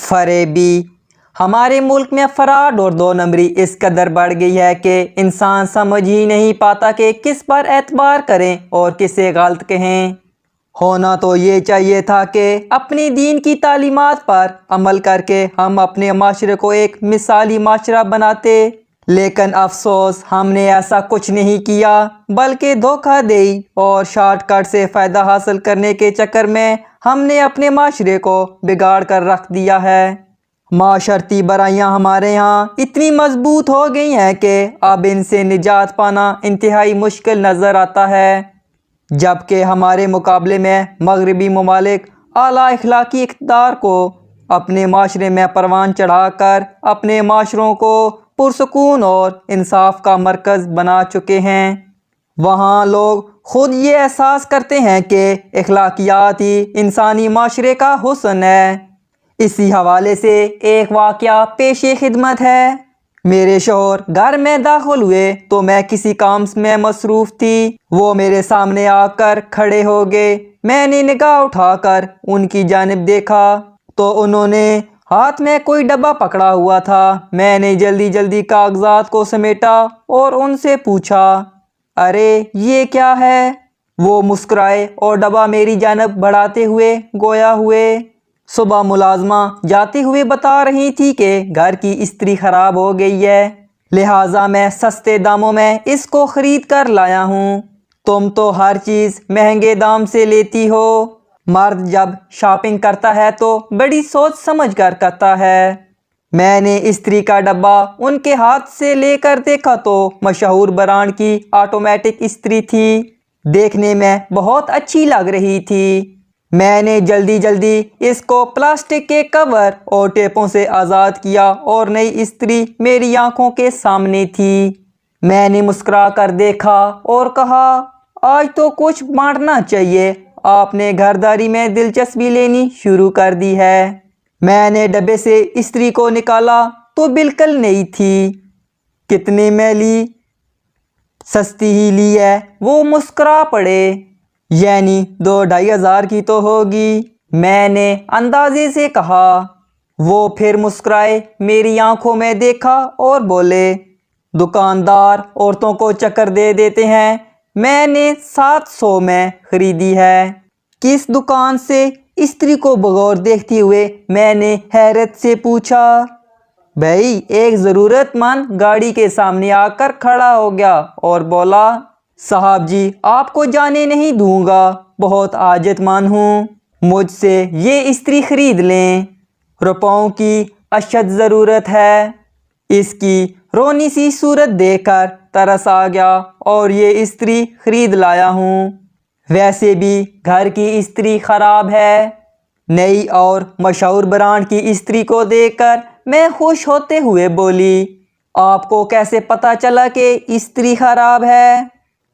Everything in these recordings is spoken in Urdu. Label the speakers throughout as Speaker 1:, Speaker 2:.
Speaker 1: فریبی۔ ہمارے ملک میں فراڈ اور دو نمبری اس قدر بڑھ گئی ہے کہ انسان سمجھ ہی نہیں پاتا کہ کس پر اعتبار کریں اور کسے غلط کہیں۔ ہونا تو یہ چاہیے تھا کہ اپنے دین کی تعلیمات پر عمل کر کے ہم اپنے معاشرے کو ایک مثالی معاشرہ بناتے، لیکن افسوس ہم نے ایسا کچھ نہیں کیا، بلکہ دھوکہ دہی اور شارٹ کٹ سے فائدہ حاصل کرنے کے چکر میں ہم نے اپنے معاشرے کو بگاڑ کر رکھ دیا ہے۔ معاشرتی برائیاں ہمارے ہاں اتنی مضبوط ہو گئی ہیں کہ اب ان سے نجات پانا انتہائی مشکل نظر آتا ہے، جبکہ ہمارے مقابلے میں مغربی ممالک اعلیٰ اخلاقی اقدار کو اپنے معاشرے میں پروان چڑھا کر اپنے معاشروں کو پرسکون اور انصاف کا مرکز بنا چکے ہیں۔ وہاں لوگ خود یہ احساس کرتے ہیں کہ اخلاقیات ہی انسانی معاشرے کا حسن ہے۔ اسی حوالے سے ایک واقعہ پیش خدمت ہے۔ میرے شوہر گھر میں داخل ہوئے تو میں کسی کام میں مصروف تھی۔ وہ میرے سامنے آ کر کھڑے ہو گئے۔ میں نے نگاہ اٹھا کر ان کی جانب دیکھا تو انہوں نے ہاتھ میں کوئی ڈبہ پکڑا ہوا تھا۔ میں نے جلدی جلدی کاغذات کو سمیٹا اور ان سے پوچھا، ارے یہ کیا ہے؟ وہ مسکرائے اور ڈبہ میری جانب بڑھاتے ہوئے گویا ہوئے صبح ملازمہ جاتے ہوئے بتا رہی تھی کہ گھر کی استری خراب ہو گئی ہے، لہٰذا میں سستے داموں میں اس کو خرید کر لایا ہوں۔ تم تو ہر چیز مہنگے دام سے لیتی ہو۔ مرد جب شاپنگ کرتا ہے تو بڑی سوچ سمجھ کر کرتا ہے۔ میں نے استری کا ڈبہ ان کے ہاتھ سے لے کر دیکھا تو مشہور برانڈ کی آٹومیٹک استری تھی، دیکھنے میں بہت اچھی لگ رہی تھی۔ میں نے جلدی جلدی اس کو پلاسٹک کے کور اور ٹیپوں سے آزاد کیا اور نئی استری میری آنکھوں کے سامنے تھی۔ میں نے مسکرا کر دیکھا اور کہا، آج تو کچھ بانٹنا چاہیے، آپ نے گھرداری میں دلچسپی لینی شروع کر دی ہے۔ میں نے ڈبے سے استری کو نکالا تو بالکل نئی تھی۔ کتنے میں لی؟ سستی ہی لی ہے، وہ مسکرا پڑے۔ یعنی 2-2.5 ہزار کی تو ہوگی، میں نے اندازے سے کہا۔ وہ پھر مسکرائے، میری آنکھوں میں دیکھا اور بولے، دکاندار عورتوں کو چکر دے دیتے ہیں، میں نے 700 میں خریدی ہے۔ کس دکان سے؟ استری کو بغور دیکھتے ہوئے میں نے حیرت سے پوچھا۔ بھائی ایک ضرورت مند گاڑی کے سامنے آ کر کھڑا ہو گیا اور بولا، صاحب جی آپ کو جانے نہیں دوں گا، بہت حاجت مند ہوں، مجھ سے یہ استری خرید لیں، روپوں کی اشد ضرورت ہے۔ اس کی رونی سی صورت دیکھ کر ترس آ گیا اور یہ استری خرید لایا ہوں۔ ویسے بھی گھر کی استری خراب ہے۔ نئی اور مشہور برانڈ کی استری کو دیکھ کر میں خوش ہوتے ہوئے بولی، آپ کو کیسے پتہ چلا کہ استری خراب ہے؟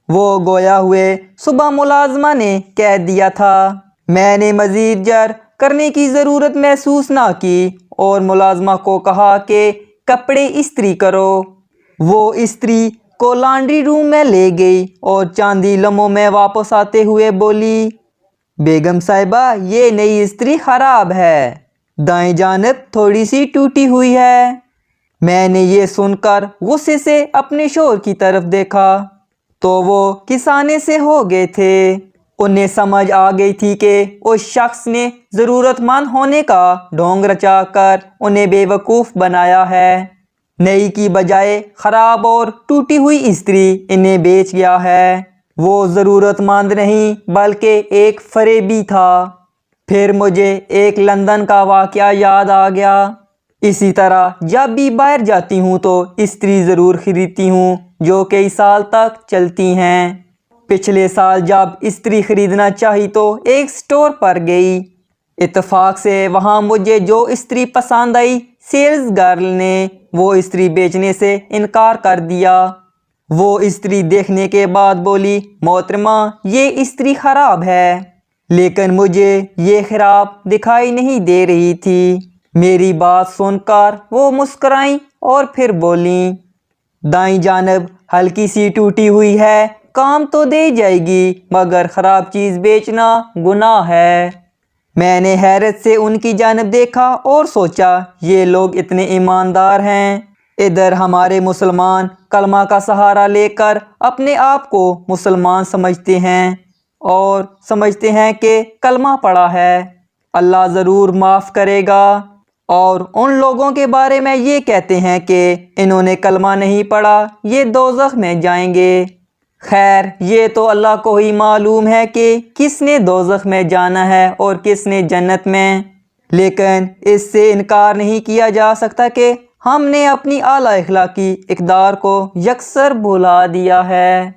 Speaker 1: وہ گویا ہوئے صبح ملازمہ نے کہہ دیا تھا۔ میں نے مزید جر کرنے کی ضرورت محسوس نہ کی اور ملازمہ کو کہا کہ کپڑے استری کرو۔ وہ استری کو لانڈری روم میں لے گئی اور چاندی لمحوں میں واپس آتے ہوئے بولی، بیگم صاحبہ یہ نئی استری خراب ہے، دائیں جانب تھوڑی سی ٹوٹی ہوئی ہے۔ میں نے یہ سن کر غصے سے اپنے شوہر کی طرف دیکھا تو وہ کسانے سے ہو گئے تھے۔ انہیں سمجھ آ گئی تھی کہ اس شخص نے ضرورت مند ہونے کا ڈھونگ رچا کر انہیں بے وقوف بنایا ہے، نئی کی بجائے خراب اور ٹوٹی ہوئی استری انہیں بیچ گیا ہے۔ وہ ضرورت مند نہیں بلکہ ایک فریبی تھا۔ پھر مجھے ایک لندن کا واقعہ یاد آ گیا۔ اسی طرح جب بھی باہر جاتی ہوں تو استری ضرور خریدتی ہوں جو کئی سال تک چلتی ہیں۔ پچھلے سال جب استری خریدنا چاہی تو ایک سٹور پر گئی، اتفاق سے وہاں مجھے جو استری پسند آئی سیلز گرل نے وہ استری بیچنے سے انکار کر دیا۔ وہ استری دیکھنے کے بعد بولی، محترمہ یہ استری خراب ہے، لیکن مجھے یہ خراب دکھائی نہیں دے رہی تھی۔ میری بات سن کر وہ مسکرائیں اور پھر بولیں، دائیں جانب ہلکی سی ٹوٹی ہوئی ہے، کام تو دے جائے گی مگر خراب چیز بیچنا گناہ ہے۔ میں نے حیرت سے ان کی جانب دیکھا اور سوچا یہ لوگ اتنے ایماندار ہیں۔ ادھر ہمارے مسلمان کلمہ کا سہارا لے کر اپنے آپ کو مسلمان سمجھتے ہیں اور سمجھتے ہیں کہ کلمہ پڑھا ہے، اللہ ضرور معاف کرے گا، اور ان لوگوں کے بارے میں یہ کہتے ہیں کہ انہوں نے کلمہ نہیں پڑھا، یہ دوزخ میں جائیں گے۔ خیر یہ تو اللہ کو ہی معلوم ہے کہ کس نے دوزخ میں جانا ہے اور کس نے جنت میں، لیکن اس سے انکار نہیں کیا جا سکتا کہ ہم نے اپنی اعلیٰ اخلاقی اقدار کو یکسر بھلا دیا ہے۔